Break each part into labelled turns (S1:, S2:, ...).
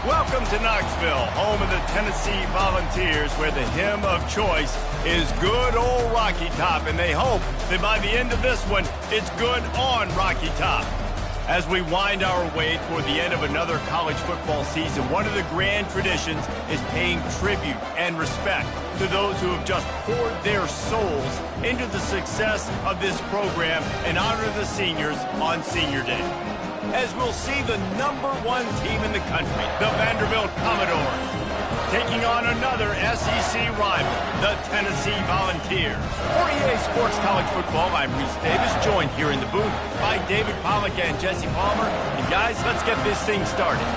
S1: Welcome to Knoxville, home of the Tennessee Volunteers, where the hymn of choice is Good Old Rocky Top, and they hope that by the end of this one, it's good on Rocky Top. As we wind our way toward the end of another college football season, one of the grand traditions is paying tribute and respect to those who have just poured their souls into the success of this program and honor the seniors on Senior Day. As we'll see the #1 team in the country, the Vanderbilt Commodores, taking on another SEC rival, the Tennessee Volunteers. For EA Sports College Football, I'm Reese Davis, joined here in the booth by David Pollack and Jesse Palmer. And guys, let's get this thing started.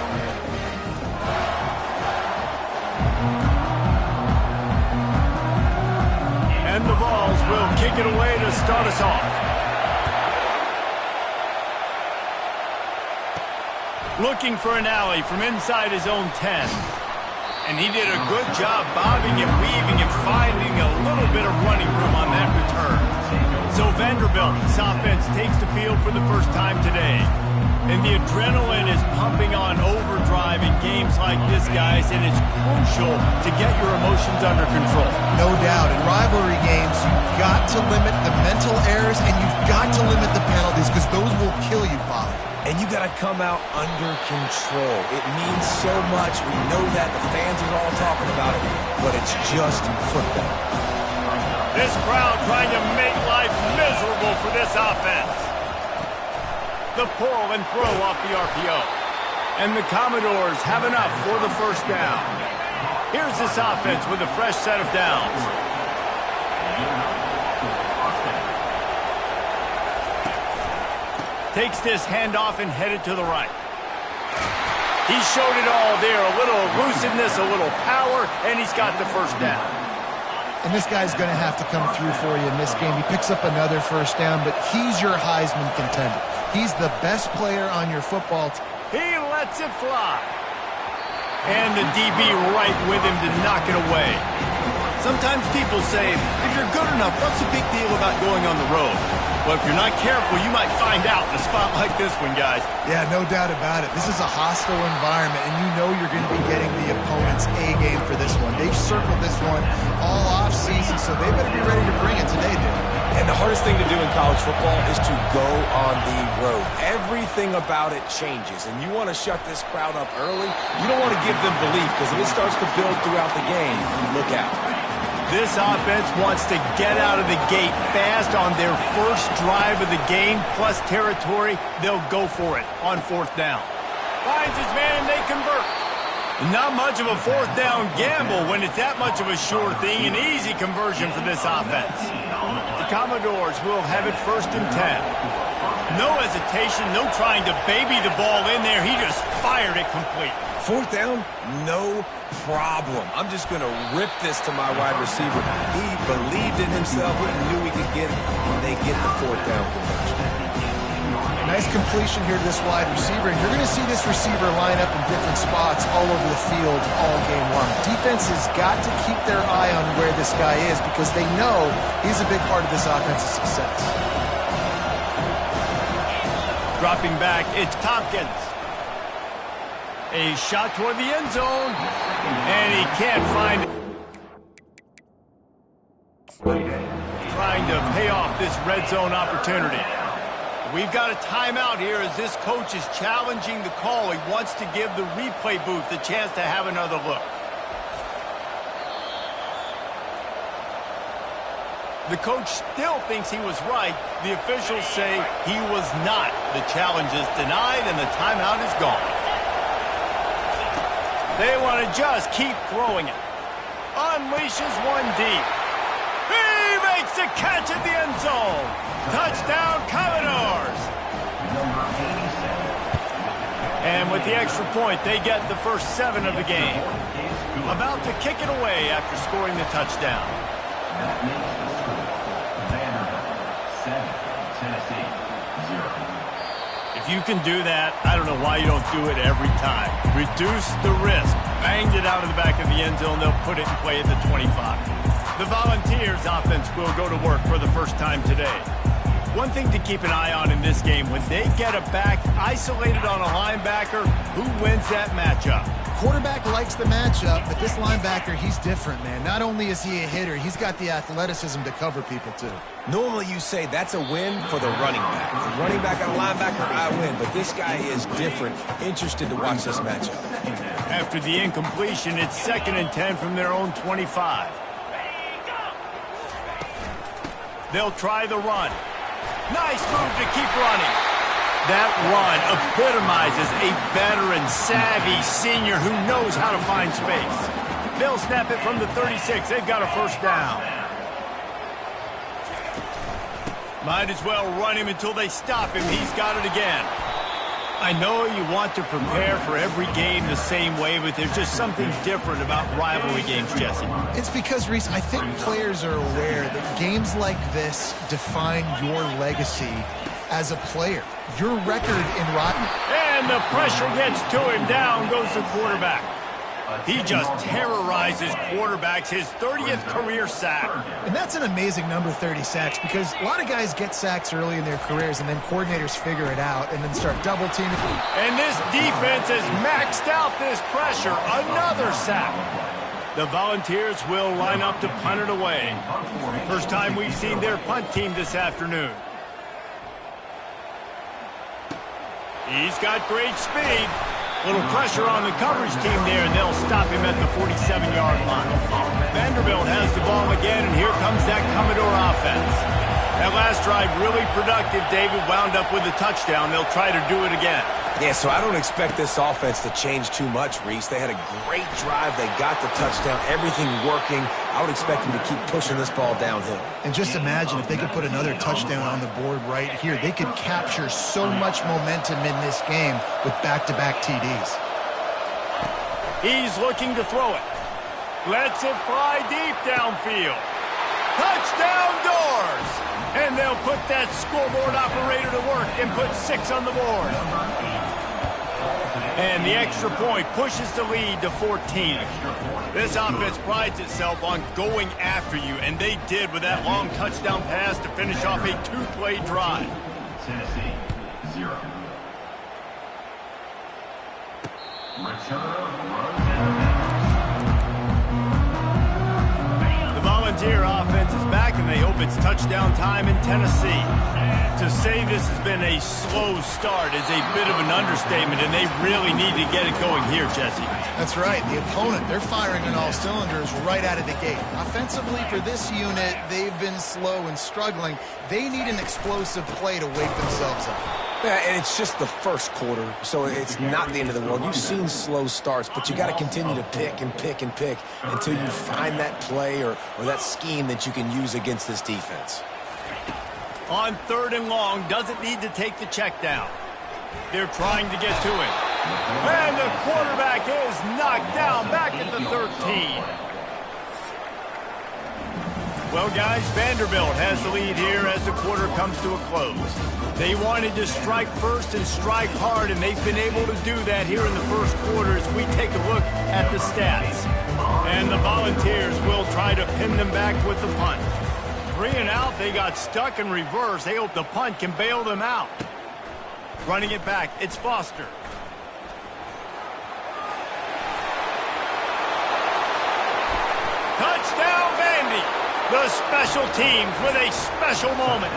S1: And the Vols will kick it away to start us off. Looking for an alley from inside his own 10. And he did a good job bobbing and weaving and finding a little bit of running room on that return. So Vanderbilt's offense takes the field for the first time today. And the adrenaline is pumping on overdrive in games like this, guys, and it's crucial to get your emotions under control.
S2: No doubt. In rivalry games, you've got to limit the mental errors and you've got to limit the penalties because those will kill you, Bob.
S3: And you got to come out under control. It means so much. We know that. The fans are all talking about it, but it's just football.
S1: This crowd trying to make life miserable for this offense. The pull and throw off the RPO. And the Commodores have enough for the first down. Here's this offense with a fresh set of downs. Takes this handoff and headed to the right. He showed it all there. A little elusiveness, a little power, and he's got the first down.
S2: And this guy's going to have to come through for you in this game. He picks up another first down, but he's your Heisman contender. He's the best player on your football team.
S1: He lets it fly. And the DB right with him to knock it away. Sometimes people say, if you're good enough, what's the big deal about going on the road? Well, if you're not careful, you might find out in a spot like this one, guys.
S2: Yeah, no doubt about it. This is a hostile environment, and you know you're going to be getting the opponent's A-game for this one. They've circled this one all off-season, so they better be ready to bring it today, dude.
S3: And the hardest thing to do in college football is to go on the road. Everything about it changes, and you want to shut this crowd up early. You don't want to give them belief, because if it starts to build throughout the game, look out.
S1: This offense wants to get out of the gate fast on their first drive of the game, plus territory. They'll go for it on fourth down. Finds his man, and they convert. Not much of a fourth down gamble when it's that much of a sure thing. An easy conversion for this offense. The Commodores will have it 1st and 10. No hesitation, no trying to baby the ball in there. He just fired it complete.
S3: Fourth down, no problem. I'm just going to rip this to my wide receiver. He believed in himself. He knew he could get it, and they get the fourth down conversion.
S2: Nice completion here to this wide receiver, and you're going to see this receiver line up in different spots all over the field all game long. Defense has got to keep their eye on where this guy is because they know he's a big part of this offense's success.
S1: Dropping back, it's Tompkins. A shot toward the end zone, and he can't find it. Trying to pay off this red zone opportunity. We've got a timeout here as this coach is challenging the call. He wants to give the replay booth the chance to have another look. The coach still thinks he was right. The officials say he was not. The challenge is denied, and the timeout is gone. They want to just keep throwing it. Unleashes one deep. He makes the catch at the end zone. Touchdown, Commodores. And with the extra point, they get the first 7 of the game. About to kick it away after scoring the touchdown. If you can do that, I don't know why you don't do it every time. Reduce the risk. Banged it out of the back of the end zone. They'll put it in play at the 25. The Volunteers offense will go to work for the first time today. One thing to keep an eye on in this game, when they get a back isolated on a linebacker, who wins that matchup?
S2: Quarterback likes the matchup, but this linebacker, he's different, man. Not only is he a hitter, he's got the athleticism to cover people, too.
S3: Normally you say that's a win for the running back. The running back and a linebacker, I win. But this guy is different. Interested to watch this matchup.
S1: After the incompletion, it's 2nd and 10 from their own 25. They'll try the run. Nice move to keep running. That run epitomizes a veteran, savvy senior who knows how to find space. They'll snap it from the 36. They've got a first down. Might as well run him until they stop him. He's got it again. I know you want to prepare for every game the same way, but there's just something different about rivalry games, Jesse.
S2: It's because, Reese, I think players are aware that games like this define your legacy as a player. Your record in Rotten.
S1: And the pressure gets to him. Down goes the quarterback. He just terrorizes quarterbacks, his 30th career sack.
S2: And that's an amazing number, 30 sacks, because a lot of guys get sacks early in their careers, and then coordinators figure it out and then start double teaming.
S1: And this defense has maxed out this pressure. Another sack. The Volunteers will line up to punt it away. First time we've seen their punt team this afternoon. He's got great speed. Little pressure on the coverage team there, and they'll stop him at the 47-yard line. Vanderbilt has the ball again, and here comes that Commodore offense. That last drive really productive. David wound up with a touchdown. They'll try to do it again.
S3: Yeah, so I don't expect this offense to change too much, Reese. They had a great drive. They got the touchdown. Everything working. I would expect them to keep pushing this ball downhill.
S2: And just imagine if they could put another touchdown on the board right here. They could capture so much momentum in this game with back-to-back TDs.
S1: He's looking to throw it. Lets it fly deep downfield. Touchdown Doors! And they'll put that scoreboard operator to work and put 6 on the board. And the extra point pushes the lead to 14. This offense prides itself on going after you, and they did with that long touchdown pass to finish off a 2-play drive.
S4: Tennessee, 0.
S1: The Volunteer offense is back, and they hope it's touchdown time in Tennessee. To say this has been a slow start is a bit of an understatement, and they really need to get it going here, Jesse.
S2: That's right. The opponent, they're firing on all cylinders right out of the gate. Offensively, for this unit, they've been slow and struggling. They need an explosive play to wake themselves up.
S3: Yeah, and it's just the first quarter, so it's not the end of the world. You've seen slow starts, but you got to continue to pick and pick and pick until you find that play or that scheme that you can use against this defense.
S1: On 3rd and long, doesn't need to take the check down. They're trying to get to him. And the quarterback is knocked down back at the 13. Well, guys, Vanderbilt has the lead here as the quarter comes to a close. They wanted to strike first and strike hard, and they've been able to do that here in the first quarter as we take a look at the stats. And the Volunteers will try to pin them back with the punt. 3 and out, they got stuck in reverse. They hope the punt can bail them out. Running it back, it's Foster. Touchdown, Vandy. The special teams with a special moment.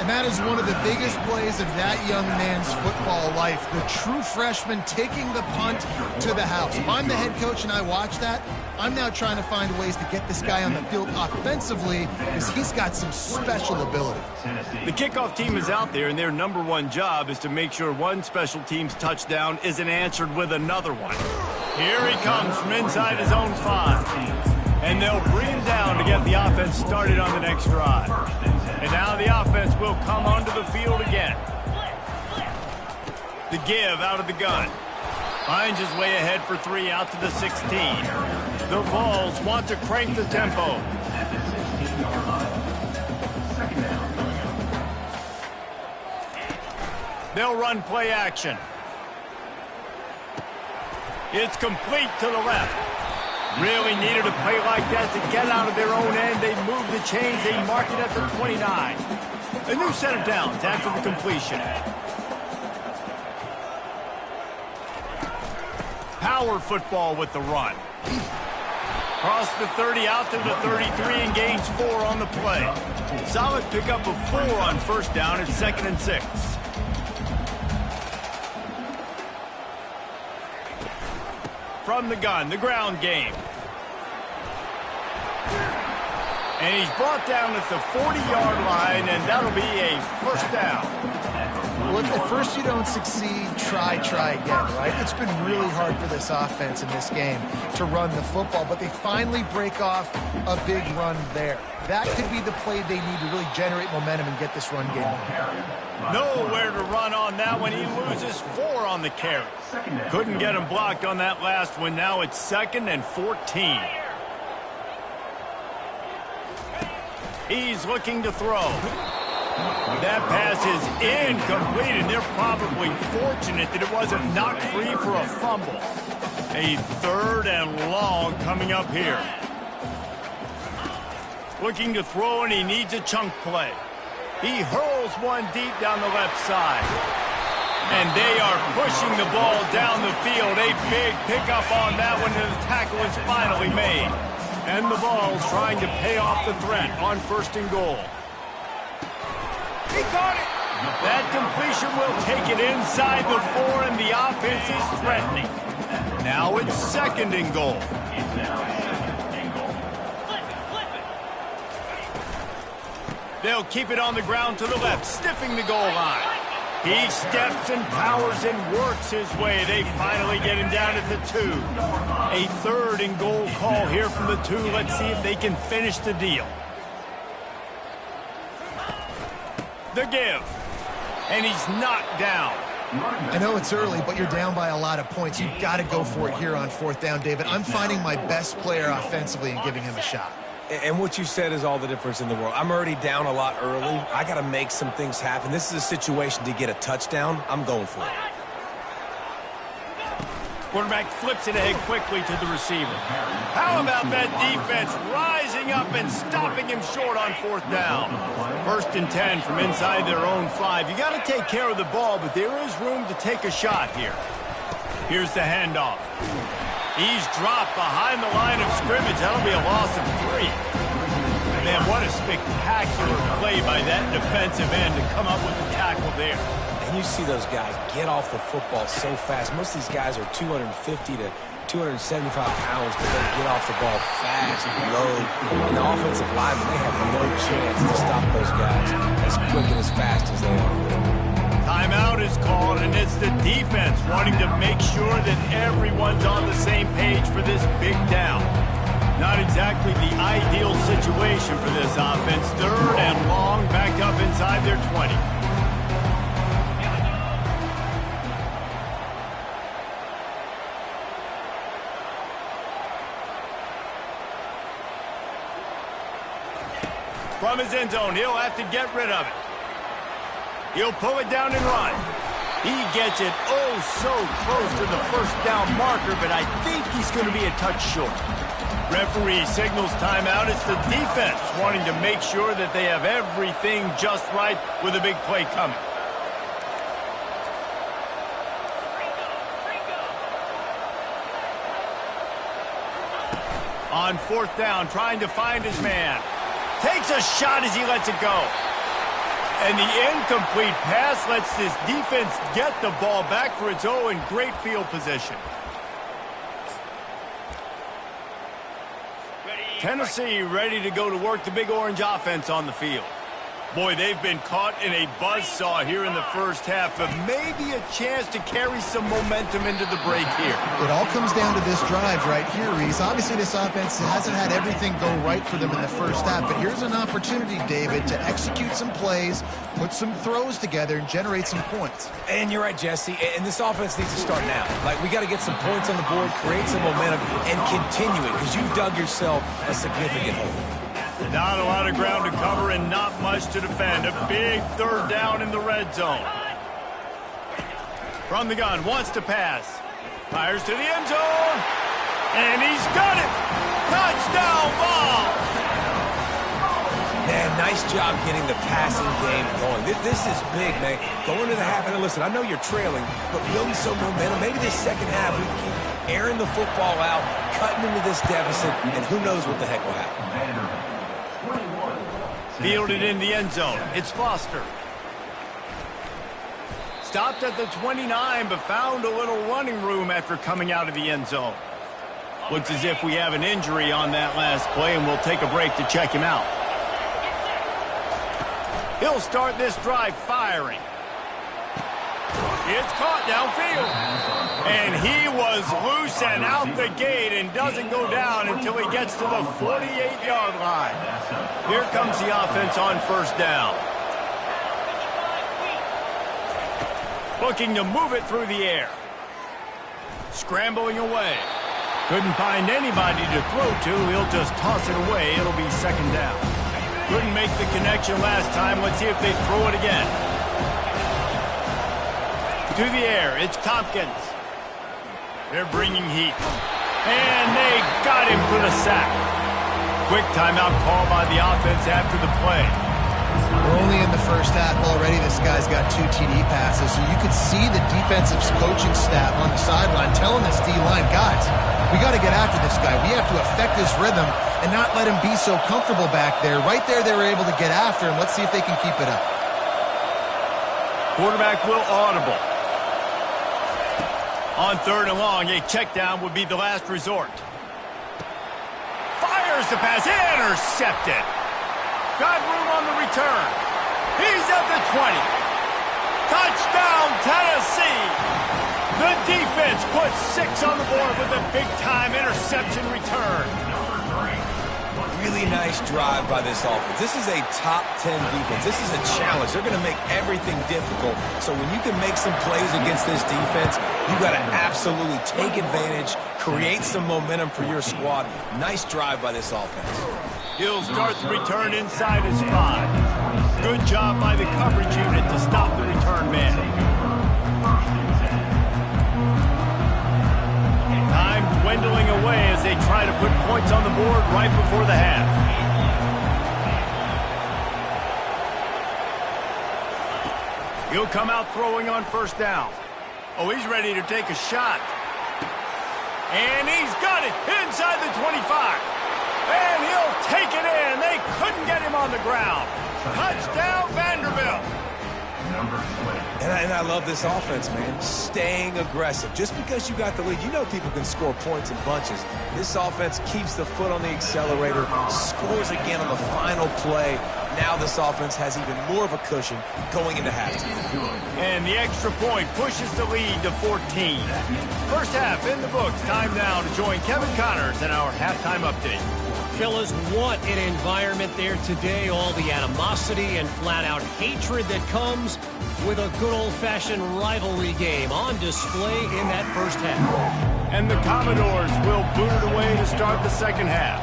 S2: And that is one of the biggest plays of that young man's football life. The true freshman taking the punt to the house. If I'm the head coach and I watch that, I'm now trying to find ways to get this guy on the field offensively because he's got some special ability.
S1: The kickoff team is out there, and their #1 job is to make sure one special team's touchdown isn't answered with another one. Here he comes from inside his own 5. And they'll bring him down to get the offense started on the next drive. And now the offense will come onto the field again. The give out of the gun. Finds his way ahead for 3 out to the 16. The Vols want to crank the tempo. They'll run play action. It's complete to the left. Really needed a play like that to get out of their own end. They move the chains. They mark it at the 29. A new set of downs after the completion. power football with the run. Cross the 30 out to the 33 and gains 4 on the play. Solid pickup of 4 on first down at 2nd and 6. From the gun, the ground game. And he's brought down at the 40-yard line, and that'll be a first down.
S2: Well, if at first you don't succeed, try again, right? It's been really hard for this offense in this game to run the football, but they finally break off a big run there. That could be the play they need to really generate momentum and get this run game on.
S1: Nowhere to run on that one. He loses 4 on the carry. Couldn't get him blocked on that last one. Now it's 2nd and 14. He's looking to throw. That pass is incomplete, and they're probably fortunate that it wasn't knocked free for a fumble. A 3rd and long coming up here. Looking to throw, and he needs a chunk play. He hurls one deep down the left side. And they are pushing the ball down the field. A big pickup on that one, and the tackle is finally made. And the ball's trying to pay off the threat on 1st and goal. He got it! That completion will take it inside the 4, and the offense is threatening. Now it's 2nd and goal. They'll keep it on the ground to the left, stiffing the goal line. He steps and powers and works his way. They finally get him down at the 2. A 3rd and goal call here from the 2. Let's see if they can finish the deal. The give. And he's knocked down.
S2: I know it's early, but you're down by a lot of points. You've got to go for it here on 4th down, David. I'm finding my best player offensively and giving him a shot.
S3: And what you said is all the difference in the world. I'm already down a lot early. I got to make some things happen. This is a situation to get a touchdown. I'm going for it.
S1: Quarterback flips it ahead quickly to the receiver. How about that defense rising up and stopping him short on 4th down? 1st and 10 from inside their own 5. You got to take care of the ball, but there is room to take a shot here. Here's the handoff. He's dropped behind the line of scrimmage. That'll be a loss of 3. Man, what a spectacular play by that defensive end to come up with the tackle there.
S3: And you see those guys get off the football so fast. Most of these guys are 250 to 275 pounds, but they get off the ball fast and low. And the offensive linemen, they have no chance to stop those guys as quick and as fast as they are.
S1: Timeout is called, and it's the defense wanting to make sure that everyone's on the same page for this big down. Not exactly the ideal situation for this offense. 3rd and long, back up inside their 20. From his end zone, he'll have to get rid of it. He'll pull it down and run. He gets it oh so close to the 1st down marker, but I think he's going to be a touch short. Referee signals timeout. It's the defense wanting to make sure that they have everything just right with a big play coming. On 4th down, trying to find his man. Takes a shot as he lets it go. And the incomplete pass lets this defense get the ball back for its own in great field position. Tennessee ready to go to work the Big Orange offense on the field. Boy, they've been caught in a buzzsaw here in the 1st half, but maybe a chance to carry some momentum into the break here.
S2: It all comes down to this drive right here, Reese. Obviously, this offense hasn't had everything go right for them in the 1st half, but here's an opportunity, David, to execute some plays, put some throws together, and generate some points.
S3: And you're right, Jesse, and this offense needs to start now. Like, we got to get some points on the board, create some momentum, and continue it, because you've dug yourself a significant hole.
S1: Not a lot of ground to cover and not much to defend. A big 3rd down in the red zone. From the gun, wants to pass. Fires to the end zone. And he's got it. Touchdown ball.
S3: Man, nice job getting the passing game going. This is big, man. Going to the half, and listen, I know you're trailing, but building some momentum. Maybe this 2nd half, we can airing the football out, cutting into this deficit, and who knows what the heck will happen.
S1: Fielded in the end zone. It's Foster. Stopped at the 29, but found a little running room after coming out of the end zone. Looks as if we have an injury on that last play, and we'll take a break to check him out. He'll start this drive firing. It's caught downfield. And he was loose and out the gate and doesn't go down until he gets to the 48-yard line. Here comes the offense on first down. Looking to move it through the air. Scrambling away. Couldn't find anybody to throw to. He'll just toss it away. It'll be second down. Couldn't make the connection last time. Let's see if they throw it again. To the air, it's Tompkins. They're bringing heat. And they got him for the sack. Quick timeout call by the offense after the play.
S2: We're only in the first half already. This guy's got 2 TD passes, so you could see the defensive coaching staff on the sideline telling this D-line, guys, we got to get after this guy. We have to affect his rhythm and not let him be so comfortable back there. Right there, they were able to get after him. Let's see if they can keep it up.
S1: Quarterback will audible. On third and long, a check down would be the last resort. Fires the pass, intercepted. Got room on the return. He's at the 20. Touchdown, Tennessee. The defense puts 6 on the board with a big-time interception return.
S3: Really nice drive by this offense. This is a top 10 defense. This is a challenge. They're going to make everything difficult. So when you can make some plays against this defense, you got to absolutely take advantage, create some momentum for your squad. Nice drive by this offense.
S1: He'll start the return inside his 5. Good job by the coverage unit to stop the return man. Time dwindling away as they try to put points on the board right before the half. He'll come out throwing on first down. Oh, he's ready to take a shot. And he's got it inside the 25. And he'll take it in. They couldn't get him on the ground. Touchdown, Vanderbilt.
S3: And I love this offense, man. Staying aggressive. Just because you got the lead, you know people can score points in bunches. This offense keeps the foot on the accelerator, scores again on the final play. Now this offense has even more of a cushion going into halftime.
S1: And the extra point pushes the lead to 14. First half in the books. Time now to join Kevin Connors in our halftime update.
S5: Fellas, what an environment there today. All the animosity and flat-out hatred that comes with a good old-fashioned rivalry game on display in that first half.
S1: And the Commodores will boot it away to start the second half.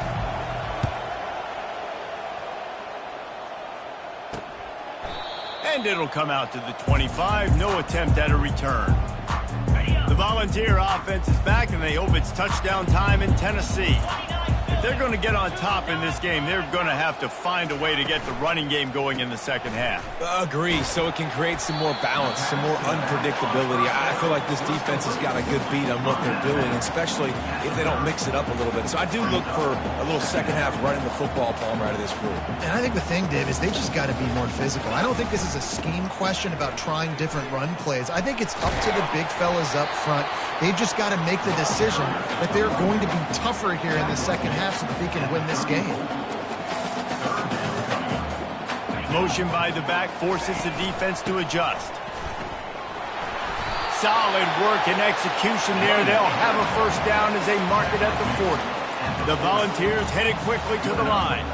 S1: And it'll come out to the 25. No attempt at a return. The Volunteer offense is back, and they hope it's touchdown time in Tennessee. If they're going to get on top in this game, they're going to have to find a way to get the running game going in the second half.
S3: Agree, so it can create some more balance, some more unpredictability. I feel like this defense has got a good beat on what they're doing, especially if they don't mix it up a little bit. So I do look for a little second half running the football, Palmer, out of this group.
S2: And I think the thing, Dave, is they just got to be more physical. I don't think this is a scheme question about trying different run plays. I think it's up to the big fellas up front. They've just got to make the decision that they're going to be tougher here in the second half so that they can win this game.
S1: Motion by the back forces the defense to adjust. Solid work and execution there. They'll have a first down as they mark it at the 40. The Volunteers headed quickly to the line.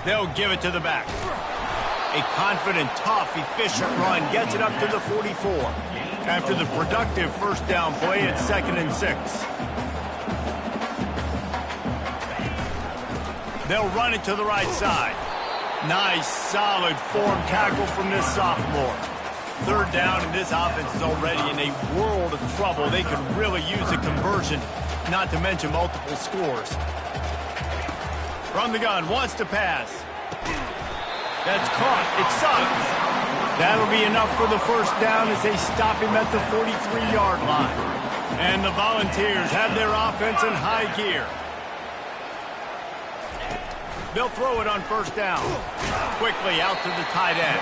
S1: They'll give it to the back. A confident, tough, efficient run gets it up to the 44. After the productive first down play, it's 2nd and 6. They'll run it to the right side. Nice, solid form tackle from this sophomore. Third down, and this offense is already in a world of trouble. They could really use a conversion, not to mention multiple scores. From the gun, wants to pass. That's caught. It's Suggs. That'll be enough for the first down as they stop him at the 43-yard line. And the Volunteers have their offense in high gear. They'll throw it on first down. Quickly out to the tight end.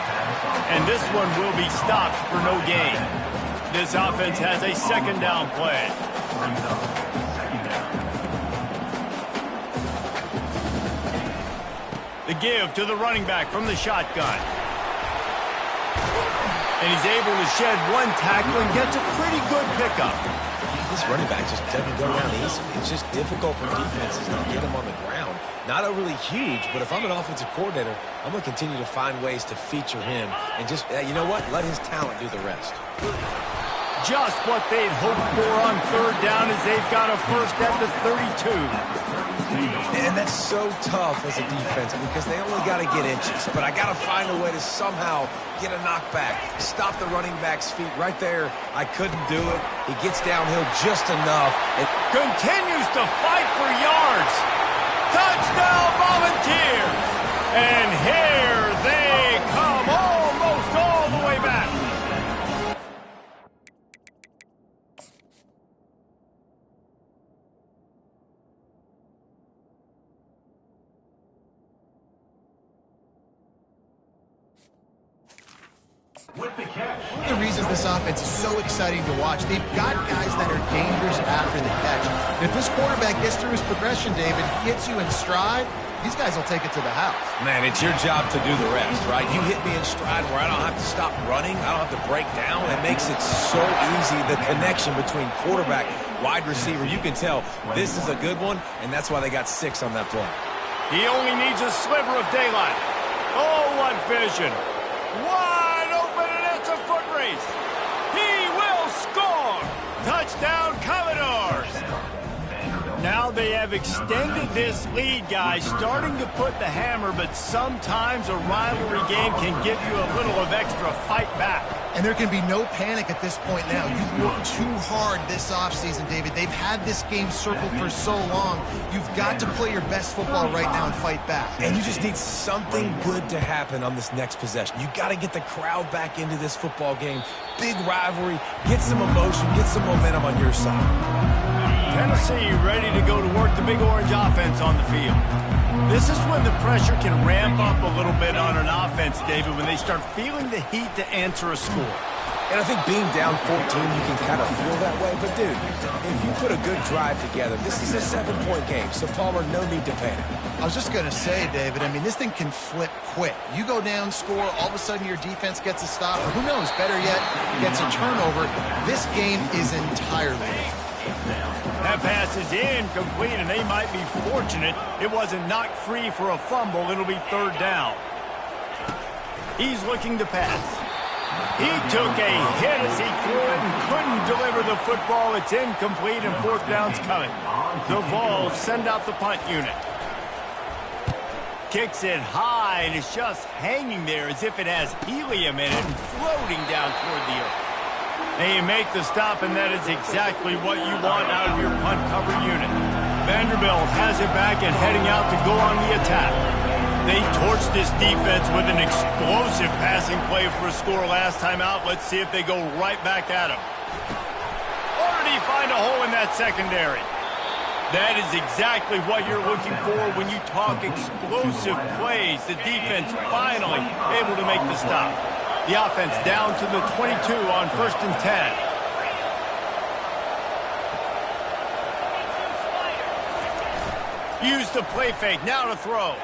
S1: And this one will be stopped for no gain. This offense has a second down play. The give to the running back from the shotgun. And he's able to shed one tackle and gets a pretty good pickup.
S3: This running back just doesn't go down easy. It's just difficult for defenses to get him on the ground. Not overly huge, but if I'm an offensive coordinator, I'm going to continue to find ways to feature him and just, you know what, let his talent do the rest.
S1: Just what they'd hoped for on third down as they've got a first at the 32.
S3: And that's so tough as a defense because they only got to get inches. But I got to find a way to somehow get a knockback, stop the running back's feet right there. I couldn't do it. He gets downhill just enough. And
S1: continues to fight for yards. Touchdown, Volunteers! And here they come, almost all the way back.
S2: One of the reasons this offense is so exciting to watch, they've got guys that are dangerous after the catch. And if this quarterback gets through his progression, David, hits you in stride, these guys will take it to the house.
S3: Man, it's your job to do the rest, right? You hit me in stride where I don't have to stop running. I don't have to break down. It makes it so easy, the connection between quarterback, wide receiver. You can tell this is a good one, and that's why they got 6 on that play.
S1: He only needs a sliver of daylight. Oh, what vision. Wide open, and it's a foot race. He will score. Touchdown, Commodores. Now they have extended this lead, guys, starting to put the hammer, but sometimes a rivalry game can give you a little of extra fight back.
S2: And there can be no panic at this point now. You've worked too hard this offseason, David. They've had this game circled for so long. You've got to play your best football right now and fight back.
S3: And you just need something good to happen on this next possession. You got to get the crowd back into this football game. Big rivalry. Get some emotion. Get some momentum on your side.
S1: Tennessee ready to go to work the Big Orange offense on the field. This is when the pressure can ramp up a little bit on an offense, David, when they start feeling the heat to answer a score.
S3: And I think being down 14, you can kind of feel that way. But, dude, if you put a good drive together, this is a 7-point game. So, Palmer, no need to panic.
S2: I was just going to say, David, I mean, this thing can flip quick. You go down, score, all of a sudden your defense gets a stop, or who knows, better yet, gets a turnover. This game is entirely.
S1: That pass is incomplete, and they might be fortunate it wasn't knocked free for a fumble. It'll be third down. He's looking to pass. He took a hit as he threw it and couldn't deliver the football. It's incomplete, and fourth down's coming. The Vols send out the punt unit. Kicks it high, and it's just hanging there as if it has helium in it and floating down toward the earth. They make the stop, and that is exactly what you want out of your punt cover unit. Vanderbilt has it back and heading out to go on the attack. They torched this defense with an explosive passing play for a score last time out. Let's see if they go right back at him. Or did he find a hole in that secondary? That is exactly what you're looking for when you talk explosive plays. The defense finally able to make the stop. The offense down to the 22 on 1st and 10. Use the play fake, now to throw.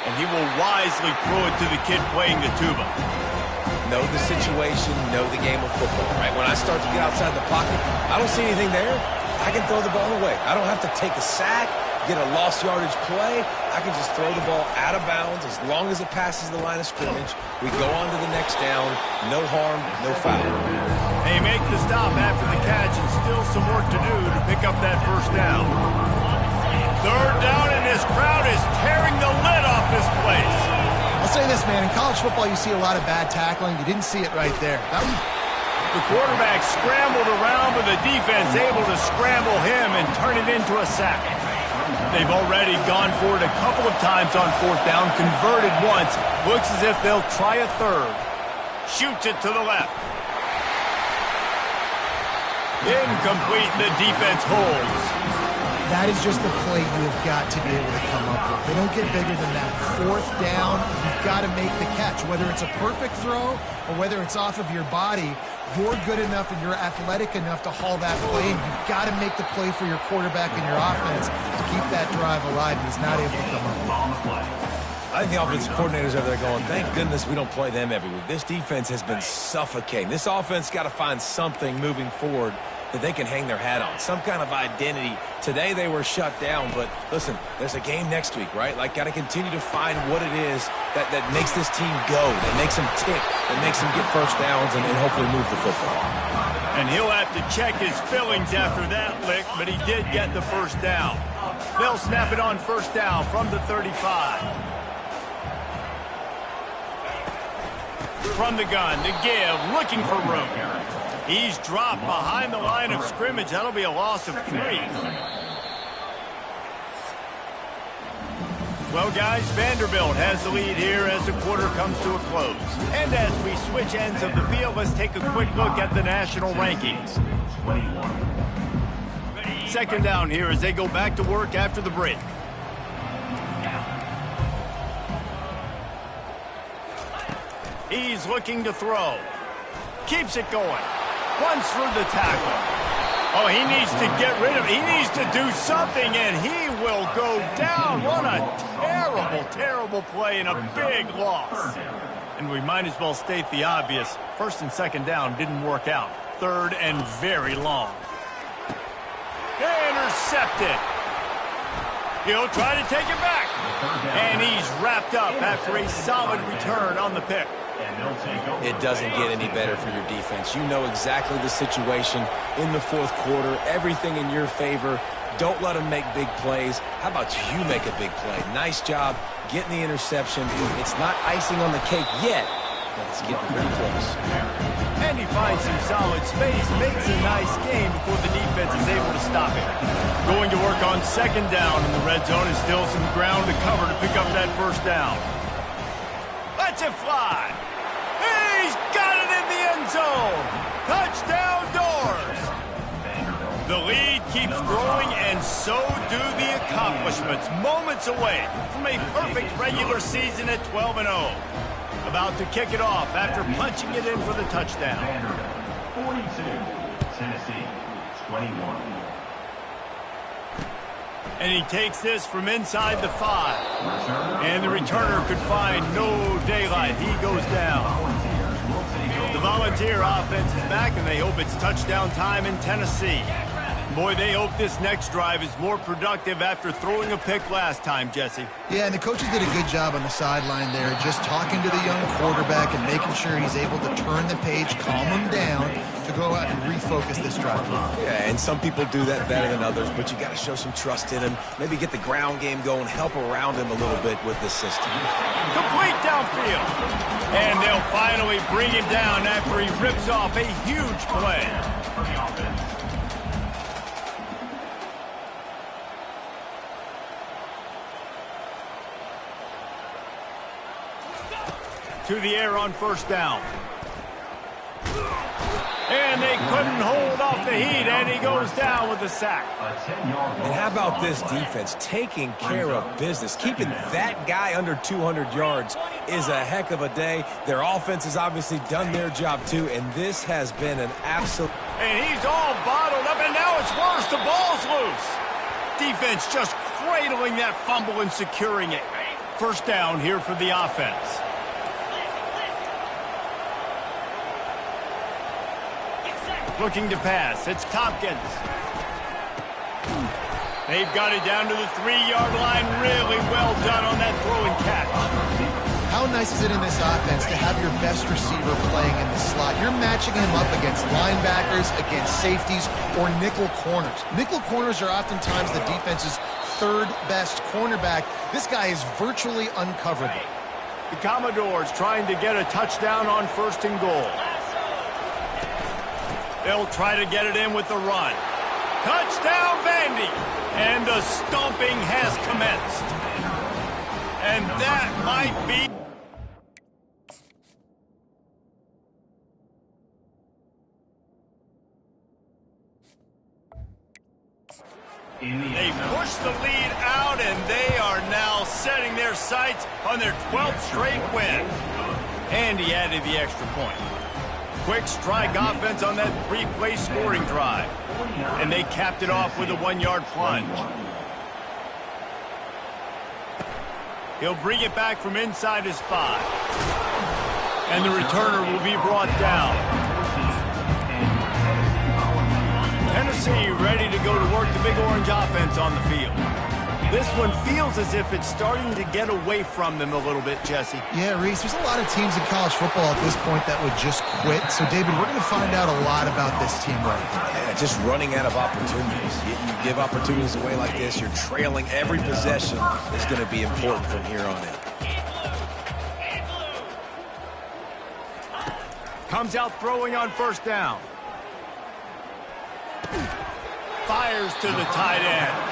S1: And he will wisely throw it to the kid playing the tuba.
S3: Know the situation, know the game of football, right? When I start to get outside the pocket, I don't see anything there. I can throw the ball away. I don't have to take a sack, get a lost yardage play. I can just throw the ball out of bounds as long as it passes the line of scrimmage. We go on to the next down. No harm, no foul.
S1: They make the stop after the catch and still some work to do to pick up that first down. Third down, and this crowd is tearing the lid off this place.
S2: I'll say this, man. In college football, you see a lot of bad tackling. You didn't see it right there.
S1: The quarterback scrambled around, but the defense able to scramble him and turn it into a sack. They've already gone for it a couple of times on fourth down, converted once. Looks as if they'll try a third. Shoots it to the left. Incomplete, the defense holds.
S2: That is just the play you've got to be able to come up with. They don't get bigger than that. Fourth down, you've got to make the catch. Whether it's a perfect throw or whether it's off of your body, you're good enough and you're athletic enough to haul that play, and you've got to make the play for your quarterback and your offense to keep that drive alive, and he's not able to come up.
S3: I think the offensive coordinators are there going, thank goodness we don't play them every week. This defense has been suffocating. This offense got to find something moving forward that they can hang their hat on, some kind of identity. Today they were shut down, but listen, there's a game next week, right? Like, got to continue to find what it is that makes this team go, that makes them tick, that makes them get first downs and hopefully move the football.
S1: And he'll have to check his fillings after that lick, but he did get the first down. They'll snap it on first down from the 35. From the gun, to give, looking for room. He's dropped behind the line of scrimmage. That'll be a loss of 3. Well, guys, Vanderbilt has the lead here as the quarter comes to a close. And as we switch ends of the field, let's take a quick look at the national rankings. Second down here as they go back to work after the break. He's looking to throw. Keeps it going. Runs through the tackle. Oh, he needs to get rid of it. He needs to do something, and he will go down. What a terrible, terrible play and a big loss. And we might as well state the obvious. First and second down didn't work out. Third and very long. Intercepted. He'll try to take it back. And he's wrapped up after a solid return on the pick.
S3: It doesn't get any better for your defense. You know exactly the situation in the fourth quarter. Everything in your favor. Don't let them make big plays. How about you make a big play? Nice job getting the interception. It's not icing on the cake yet, but it's getting pretty close.
S1: And he finds some solid space, makes a nice game before the defense is able to stop it. Going to work on second down in the red zone, and still some ground to cover to pick up that first down. Lets it fly. He's got it in the end zone. Touchdown Doors. The lead keeps growing, and so do the accomplishments. Moments away from a perfect regular season at 12-0. About to kick it off after punching it in for the touchdown.
S4: 42, Tennessee 21.
S1: And he takes this from inside the 5. And the returner could find no daylight. He goes down. The Volunteer offense is back, and they hope it's touchdown time in Tennessee. Boy, they hope this next drive is more productive after throwing a pick last time, Jesse.
S2: Yeah, and the coaches did a good job on the sideline there, just talking to the young quarterback and making sure he's able to turn the page, calm him down, to go out and refocus this drive.
S3: Yeah, and some people do that better than others, but you got to show some trust in him. Maybe get the ground game going, help around him a little bit with this system.
S1: Complete downfield. And they'll finally bring him down after he rips off a huge play. To the air on first down. And they couldn't hold off the heat, and he goes down with the sack.
S3: And how about this defense taking care of business? Keeping that guy under 200 yards is a heck of a day. Their offense has obviously done their job too, and this has been an absolute...
S1: And he's all bottled up, and now it's worse. The ball's loose. Defense just cradling that fumble and securing it. First down here for the offense. Looking to pass. It's Tompkins. They've got it down to the 3-yard line. Really well done on that throw and catch.
S2: How nice is it in this offense to have your best receiver playing in the slot? You're matching him up against linebackers, against safeties, or nickel corners. Nickel corners are oftentimes the defense's third best cornerback. This guy is virtually uncoverable.
S1: The Commodores trying to get a touchdown on first and goal. They'll try to get it in with the run. Touchdown, Vandy. And the stomping has commenced. And that might be... They push the lead out, and they are now setting their sights on their 12th straight win. And he added the extra point. Quick strike offense on that 3-play scoring drive. And they capped it off with a 1-yard plunge. He'll bring it back from inside his 5. And the returner will be brought down. Tennessee ready to go to work the Big Orange offense on the field. This one feels as if it's starting to get away from them a little bit, Jesse.
S2: Yeah, Reese, there's a lot of teams in college football at this point that would just quit. So, David, we're going to find out a lot about this team right now.
S3: Yeah, just running out of opportunities. You give opportunities away like this, you're trailing every possession is going to be important from here on in.
S1: Comes out throwing on first down. Fires to the tight end.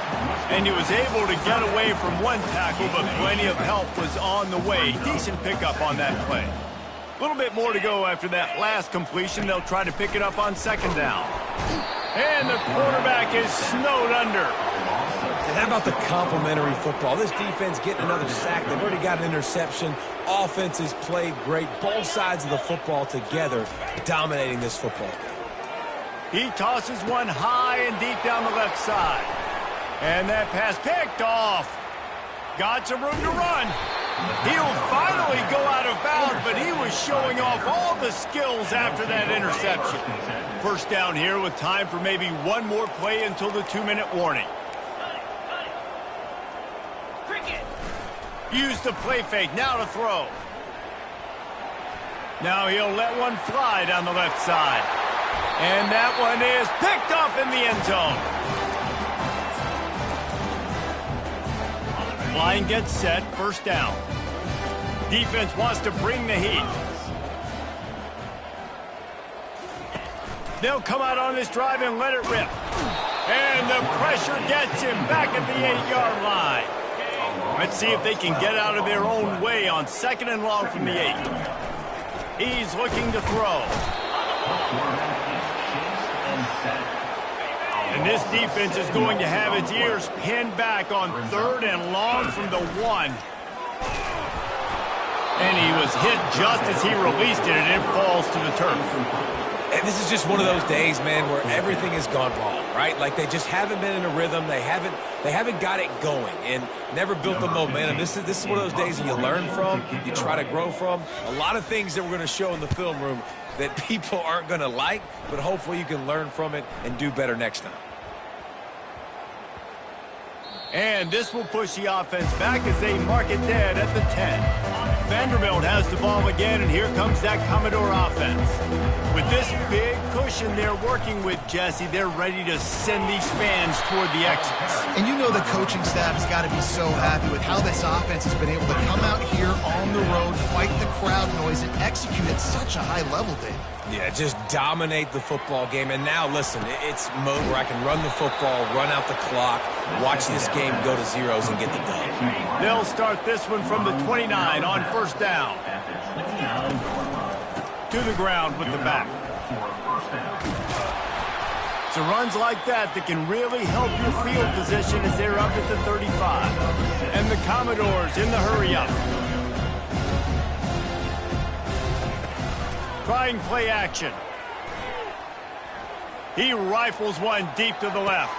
S1: And he was able to get away from one tackle, but plenty of help was on the way. Decent pickup on that play. A little bit more to go after that last completion. They'll try to pick it up on second down. And the quarterback is snowed under.
S3: How about the complimentary football? This defense getting another sack. They've already got an interception. Offense has played great. Both sides of the football together dominating this football game.
S1: He tosses one high and deep down the left side. And that pass picked off. Got some room to run. He'll finally go out of bounds, but he was showing off all the skills after that interception. First down here with time for maybe one more play until the 2-minute warning. Use the play fake, now to throw. Now he'll let one fly down the left side. And that one is picked off in the end zone. Line gets set, first down. Defense wants to bring the heat. They'll come out on this drive and let it rip. And the pressure gets him back at the 8-yard line. Let's see if they can get out of their own way on second and long from the 8. He's looking to throw. And this defense is going to have its ears pinned back on third and long from the 1. And he was hit just as he released it, and it falls to the turf.
S3: And this is just one of those days, man, where everything has gone wrong, right? Like they just haven't been in a rhythm. They haven't got it going and never built the momentum. This is one of those days that you learn from, you try to grow from. A lot of things that we're going to show in the film room that people aren't going to like, but hopefully you can learn from it and do better next time.
S1: And this will push the offense back as they mark it dead at the 10. Vanderbilt has the ball again, and here comes that Commodore offense. With this big cushion they're working with, Jesse, they're ready to send these fans toward the exits.
S2: And you know the coaching staff has got to be so happy with how this offense has been able to come out here on the road, fight the crowd noise, and execute at such a high level, Dave.
S3: Yeah, just dominate the football game. And now, listen, it's mode where I can run the football, run out the clock, watch this game go to zeros and get the dub.
S1: They'll start this one from the 29 on first down. To the ground with the back. It's runs like that that can really help your field position as they're up at the 35. And the Commodores in the hurry-up. Trying play action. He rifles one deep to the left.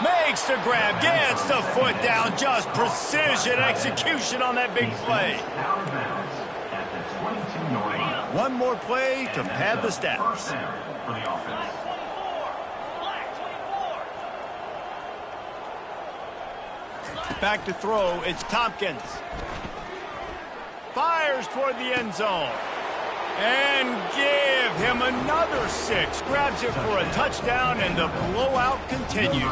S1: Makes the grab, gets the foot down. Just precision execution on that big play. One more play to pad the stats. Back to throw, it's Tompkins. Fires toward the end zone. And give him another 6. Grabs it for a touchdown, and the blowout continues.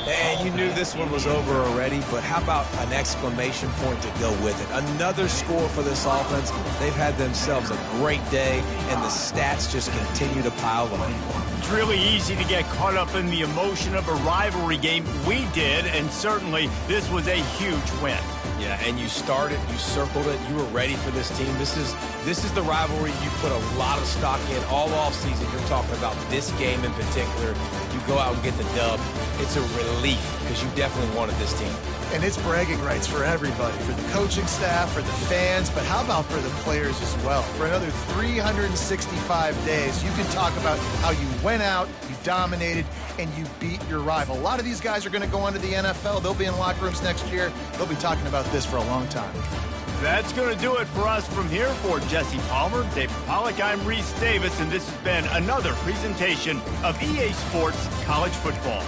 S3: And you knew this one was over already, but how about an exclamation point to go with it? Another score for this offense. They've had themselves a great day, and the stats just continue to pile on.
S1: It's really easy to get caught up in the emotion of a rivalry game. We did, and certainly this was a huge win.
S3: Yeah, and you started, you circled it, you were ready for this team. This is the rivalry you put a lot of stock in all offseason. You're talking about this game in particular. You go out and get the dub. It's a relief because you definitely wanted this team.
S2: And it's bragging rights for everybody, for the coaching staff, for the fans, but how about for the players as well? For another 365 days, you can talk about how you went out, you dominated, and you beat your rival. A lot of these guys are going to go on to the NFL. They'll be in locker rooms next year. They'll be talking about this for a long time.
S1: That's going to do it for us from here. For Jesse Palmer, David Pollack, I'm Reese Davis, and this has been another presentation of EA Sports College Football.